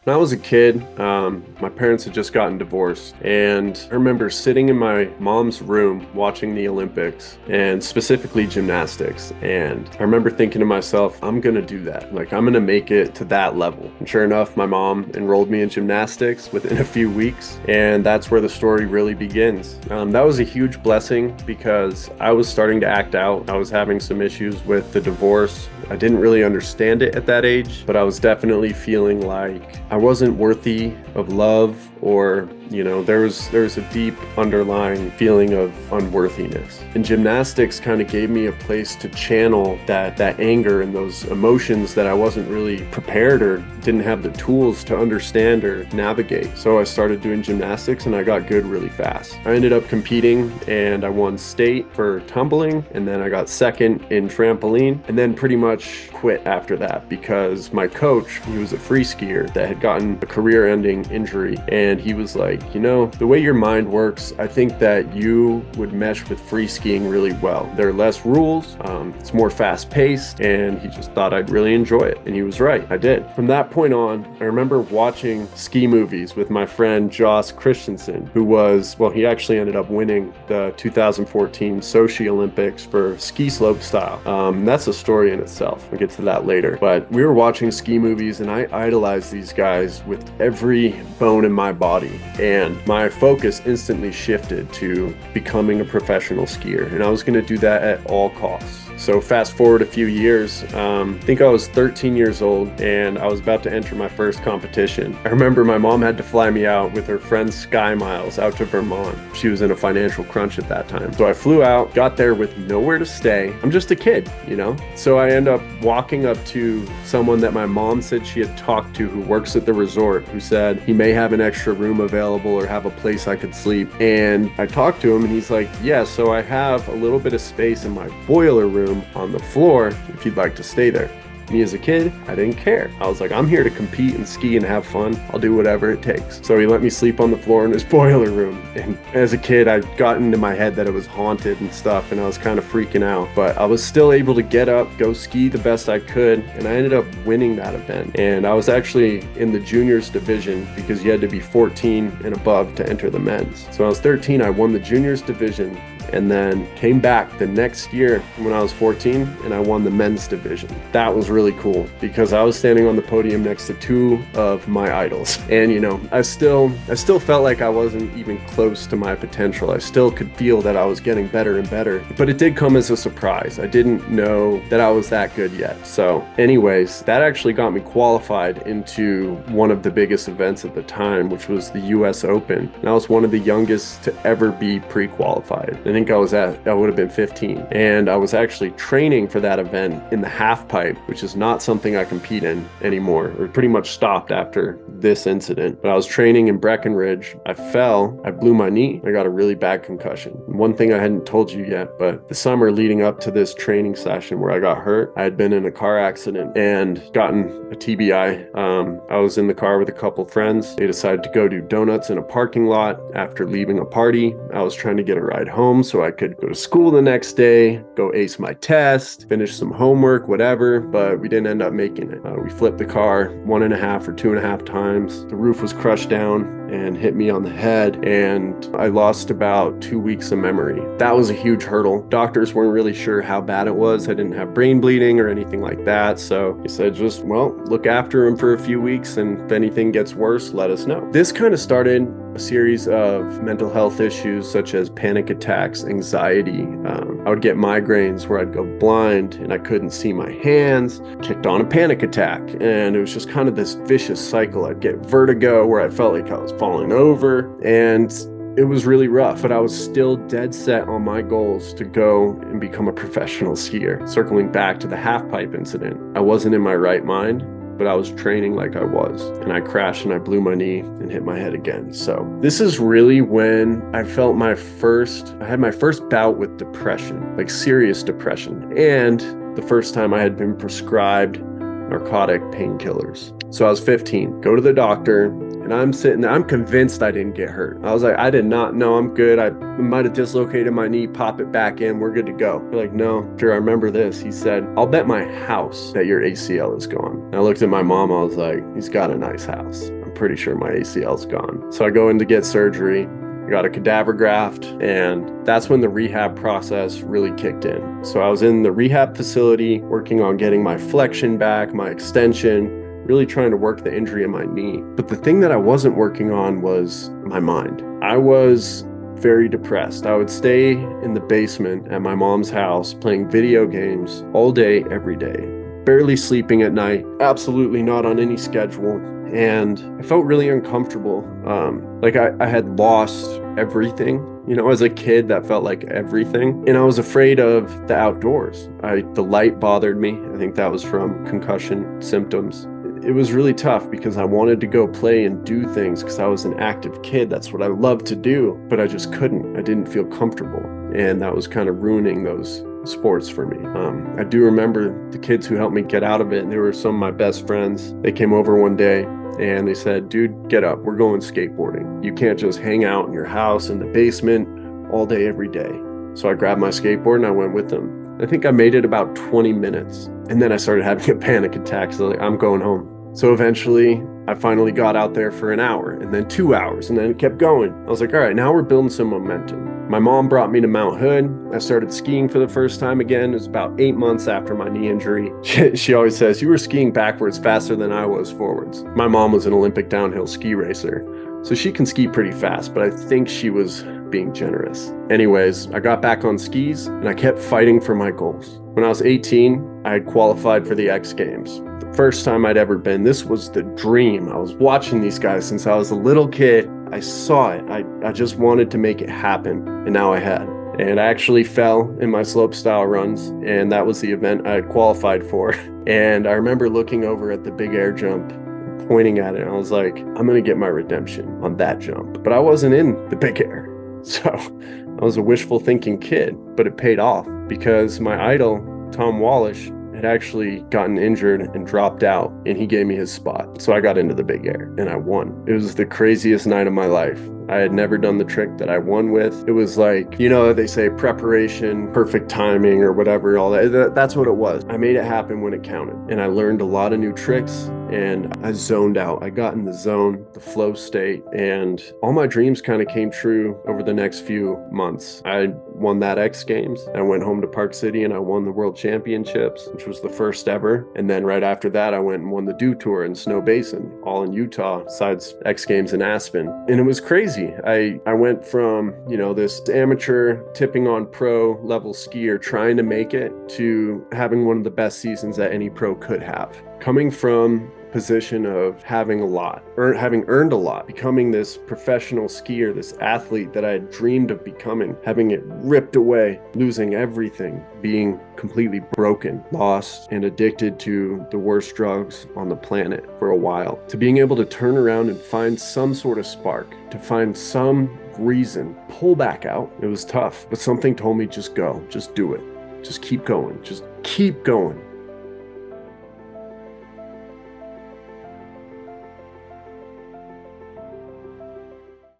When I was a kid, my parents had just gotten divorced, and I remember sitting in my mom's room watching the Olympics, and specifically gymnastics. And I remember thinking to myself, I'm gonna do that. Like, I'm gonna make it to that level. And sure enough, my mom enrolled me in gymnastics within a few weeks, and that's where the story really begins. That was a huge blessing because I was starting to act out. I was having some issues with the divorce. I didn't really understand it at that age, but I was definitely feeling like I wasn't worthy of love, or there was a deep underlying feeling of unworthiness. And gymnastics kind of gave me a place to channel that anger and those emotions that I wasn't really prepared or didn't have the tools to understand or navigate. So I started doing gymnastics and I got good really fast. I ended up competing and I won state for tumbling, and then I got second in trampoline, and then pretty much quit after that because my coach, he was a free skier that had gotten a career-ending injury, and he was like, the way your mind works, I think that you would mesh with free skiing really well. There are less rules, it's more fast-paced, and he just thought I'd really enjoy it. And he was right, I did. From that point on, I remember watching ski movies with my friend Joss Christensen, who he actually ended up winning the 2014 Sochi Olympics for ski slope style. That's a story in itself. We'll get to that later. But we were watching ski movies, and I idolized these guys with every bone in my body. And my focus instantly shifted to becoming a professional skier. And I was going to do that at all costs. So fast forward a few years, I think I was 13 years old and I was about to enter my first competition. I remember my mom had to fly me out with her friend Sky Miles out to Vermont. She was in a financial crunch at that time. So I flew out, got there with nowhere to stay. I'm just a kid, So I end up walking up to someone that my mom said she had talked to who works at the resort, who said he may have an extra room available or have a place I could sleep. And I talked to him and he's like, yeah, so I have a little bit of space in my boiler room on the floor if you'd like to stay there. Me as a kid, I didn't care. I was like, I'm here to compete and ski and have fun. I'll do whatever it takes. So he let me sleep on the floor in his boiler room. And as a kid, I got into my head that it was haunted and stuff, and I was kind of freaking out. But I was still able to get up, go ski the best I could, and I ended up winning that event. And I was actually in the juniors division because you had to be 14 and above to enter the men's. So when I was 13, I won the juniors division, and then came back the next year when I was 14 and I won the men's division. That was really cool because I was standing on the podium next to two of my idols. And I still felt like I wasn't even close to my potential. I still could feel that I was getting better and better, but it did come as a surprise. I didn't know that I was that good yet. So anyways, that actually got me qualified into one of the biggest events at the time, which was the US Open. And I was one of the youngest to ever be pre-qualified. I think I would have been 15. And I was actually training for that event in the half pipe, which is not something I compete in anymore, or pretty much stopped after this incident. But I was training in Breckenridge. I fell, I blew my knee, I got a really bad concussion. And one thing I hadn't told you yet, but the summer leading up to this training session where I got hurt, I had been in a car accident and gotten a TBI. I was in the car with a couple friends. They decided to go do donuts in a parking lot after leaving a party. I was trying to get a ride home so I could go to school the next day, go ace my test, finish some homework, whatever, but we didn't end up making it. We flipped the car 1.5 or 2.5 times. The roof was crushed down and hit me on the head, and I lost about 2 weeks of memory. That was a huge hurdle. Doctors weren't really sure how bad it was. I didn't have brain bleeding or anything like that, so he said, just, look after him for a few weeks, and if anything gets worse, let us know. This kind of started a series of mental health issues such as panic attacks, anxiety. I would get migraines where I'd go blind and I couldn't see my hands, kicked on a panic attack, and it was just kind of this vicious cycle. I'd get vertigo where I felt like I was falling over, and it was really rough, but I was still dead set on my goals to go and become a professional skier. Circling back to the half pipe incident, I wasn't in my right mind, but I was training like I was, and I crashed and I blew my knee and hit my head again. So this is really when I felt I had my first bout with depression, like serious depression, and the first time I had been prescribed narcotic painkillers. So I was 15, go to the doctor, and I'm sitting there, I'm convinced I didn't get hurt. I was like, I did not know, I'm good. I might have dislocated my knee, pop it back in, we're good to go. They're like, no, sure, I remember this. He said, I'll bet my house that your ACL is gone. And I looked at my mom, I was like, he's got a nice house. pretty sure my ACL's gone. So I go in to get surgery. I got a cadaver graft, and that's when the rehab process really kicked in. So I was in the rehab facility working on getting my flexion back, my extension, really trying to work the injury in my knee. But the thing that I wasn't working on was my mind. I was very depressed. I would stay in the basement at my mom's house playing video games all day, every day, barely sleeping at night, absolutely not on any schedule. And I felt really uncomfortable. Like I had lost everything. You know, as a kid, that felt like everything. And I was afraid of the outdoors. The light bothered me. I think that was from concussion symptoms. It was really tough because I wanted to go play and do things because I was an active kid. That's what I loved to do, but I just couldn't. I didn't feel comfortable. And that was kind of ruining those sports for me. I do remember the kids who helped me get out of it, and they were some of my best friends. They came over one day and they said, dude, get up. We're going skateboarding. You can't just hang out in your house in the basement all day, every day. So I grabbed my skateboard and I went with them. I think I made it about 20 minutes. And then I started having a panic attack. So I'm going home. So eventually I finally got out there for an hour, and then 2 hours, and then it kept going. I was like, all right, now we're building some momentum. My mom brought me to Mount Hood. I started skiing for the first time again. It was about 8 months after my knee injury. She always says, you were skiing backwards faster than I was forwards. My mom was an Olympic downhill ski racer, so she can ski pretty fast, but I think she was being generous. Anyways, I got back on skis and I kept fighting for my goals. When I was 18, I had qualified for the X Games. The first time I'd ever been. This was the dream. I was watching these guys since I was a little kid. I saw it. I just wanted to make it happen, and now I had. And I actually fell in my slopestyle runs, and that was the event I had qualified for. And I remember looking over at the big air jump, pointing at it, and I was like, I'm gonna get my redemption on that jump. But I wasn't in the big air. So I was a wishful thinking kid, but it paid off because my idol, Tom Wallish, had actually gotten injured and dropped out, and he gave me his spot. So I got into the big air and I won. It was the craziest night of my life. I had never done the trick that I won with. It was like, you know, they say preparation, perfect timing, or whatever, all that. That's what it was. I made it happen when it counted, and I learned a lot of new tricks, and I zoned out. I got in the zone, the flow state, and all my dreams kind of came true over the next few months. I won that X Games. I went home to Park City and I won the World Championships, which was the first ever. And then right after that, I went and won the Dew Tour in Snow Basin, all in Utah, besides X Games in Aspen. And it was crazy. I went from, you know, this amateur tipping on pro level skier trying to make it to having one of the best seasons that any pro could have. Coming from position of having a lot, having earned a lot, becoming this professional skier, this athlete that I had dreamed of becoming, having it ripped away, losing everything, being completely broken, lost, and addicted to the worst drugs on the planet for a while, to being able to turn around and find some sort of spark, to find some reason, pull back out. It was tough, but something told me, just go, just do it, just keep going, just keep going.